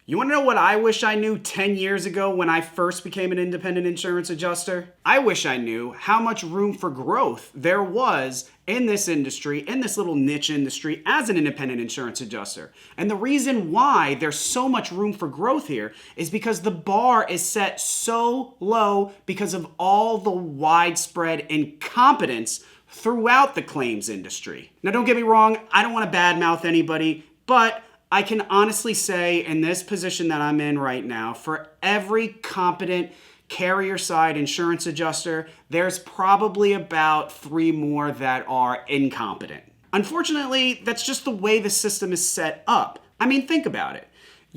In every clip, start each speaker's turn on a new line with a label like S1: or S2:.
S1: You want to know what I wish I knew 10 years ago when I first became an independent insurance adjuster? I wish I knew how much room for growth there was in this industry, in this little niche industry, as an independent insurance adjuster. And the reason why there's so much room for growth here is because the bar is set so low because of all the widespread incompetence throughout the claims industry. Now, don't get me wrong, I don't want to badmouth anybody, but I can honestly say in this position that I'm in right now, for every competent carrier side insurance adjuster, there's probably about 3 more that are incompetent. Unfortunately, that's just the way the system is set up. I mean, think about it.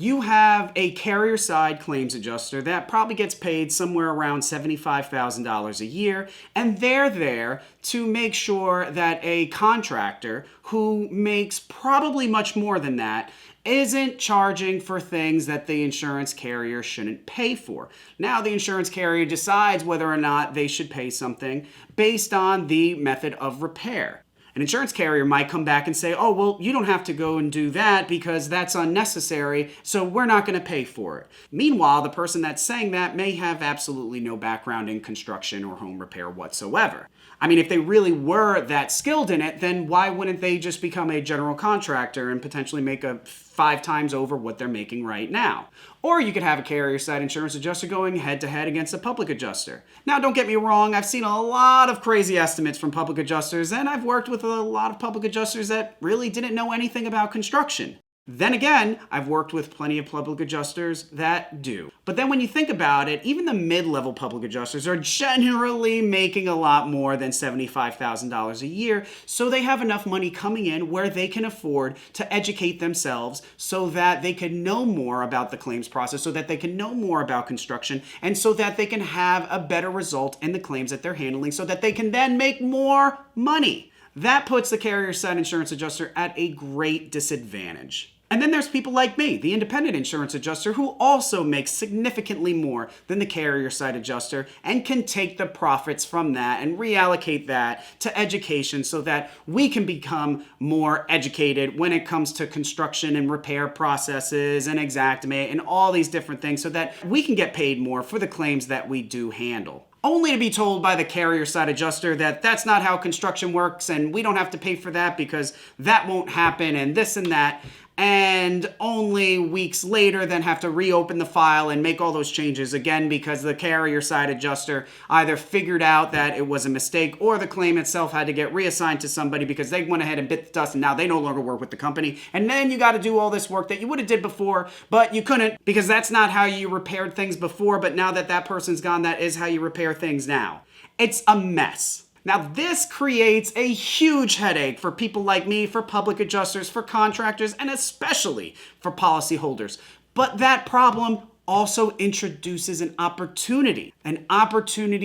S1: You have a carrier side claims adjuster that probably gets paid somewhere around $75,000 a year, and they're there to make sure that a contractor who makes probably much more than that isn't charging for things that the insurance carrier shouldn't pay for. Now, the insurance carrier decides whether or not they should pay something based on the method of repair. An insurance carrier might come back and say, oh, well, you don't have to go and do that because that's unnecessary, so we're not going to pay for it. Meanwhile, the person that's saying that may have absolutely no background in construction or home repair whatsoever. I mean, if they really were that skilled in it, then why wouldn't they just become a general contractor and potentially make 5 times over what they're making right now? Or you could have a carrier side insurance adjuster going head to head against a public adjuster. Now, don't get me wrong, I've seen a lot of crazy estimates from public adjusters, and I've worked with a lot of public adjusters that really didn't know anything about construction. Then again, I've worked with plenty of public adjusters that do. But then when you think about it, even the mid-level public adjusters are generally making a lot more than $75,000 a year, so they have enough money coming in where they can afford to educate themselves so that they can know more about the claims process, so that they can know more about construction, and so that they can have a better result in the claims that they're handling, so that they can then make more money. That puts the carrier side insurance adjuster at a great disadvantage. And then there's people like me, the independent insurance adjuster, who also makes significantly more than the carrier side adjuster and can take the profits from that and reallocate that to education so that we can become more educated when it comes to construction and repair processes and Xactimate and all these different things so that we can get paid more for the claims that we do handle. Only to be told by the carrier side adjuster that that's not how construction works and we don't have to pay for that because that won't happen and this and that. And only weeks later then have to reopen the file and make all those changes again because the carrier side adjuster either figured out that it was a mistake or the claim itself had to get reassigned to somebody because they went ahead and bit the dust and now they no longer work with the company. And then you got to do all this work that you would have did before, but you couldn't because that's not how you repaired things before, but now that that person's gone, that is how you repair things now. It's a mess. Now, this creates a huge headache for people like me, for public adjusters, for contractors, and especially for policyholders. But that problem also introduces an opportunity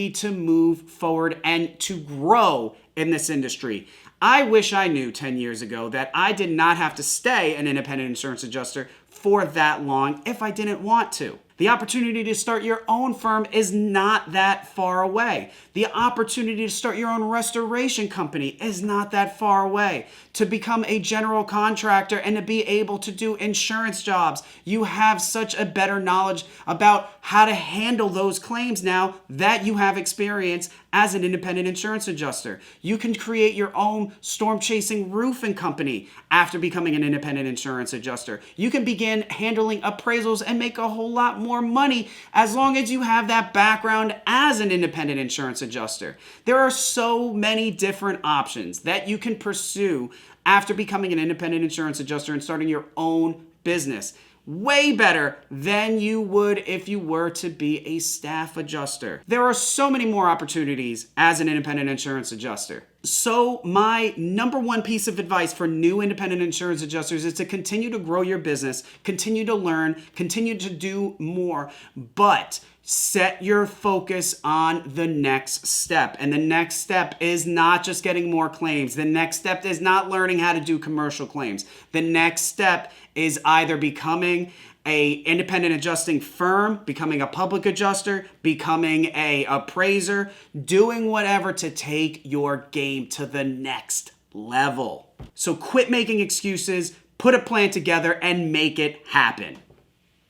S1: to move forward and to grow in this industry. I wish I knew 10 years ago that I did not have to stay an independent insurance adjuster for that long if I didn't want to. The opportunity to start your own firm is not that far away. The opportunity to start your own restoration company is not that far away. To become a general contractor and to be able to do insurance jobs, you have such a better knowledge about how to handle those claims now that you have experience as an independent insurance adjuster. You can create your own storm chasing roofing company after becoming an independent insurance adjuster. You can begin handling appraisals and make a whole lot more money as long as you have that background as an independent insurance adjuster. There are so many different options that you can pursue after becoming an independent insurance adjuster and starting your own business. Way better than you would if you were to be a staff adjuster. There are so many more opportunities as an independent insurance adjuster. So my number one piece of advice for new independent insurance adjusters is to continue to grow your business, continue to learn, continue to do more, but set your focus on the next step. And the next step is not just getting more claims. The next step is not learning how to do commercial claims. The next step is either becoming a independent adjusting firm, becoming a public adjuster, becoming a appraiser, doing whatever to take your game to the next level. So quit making excuses, put a plan together, and make it happen.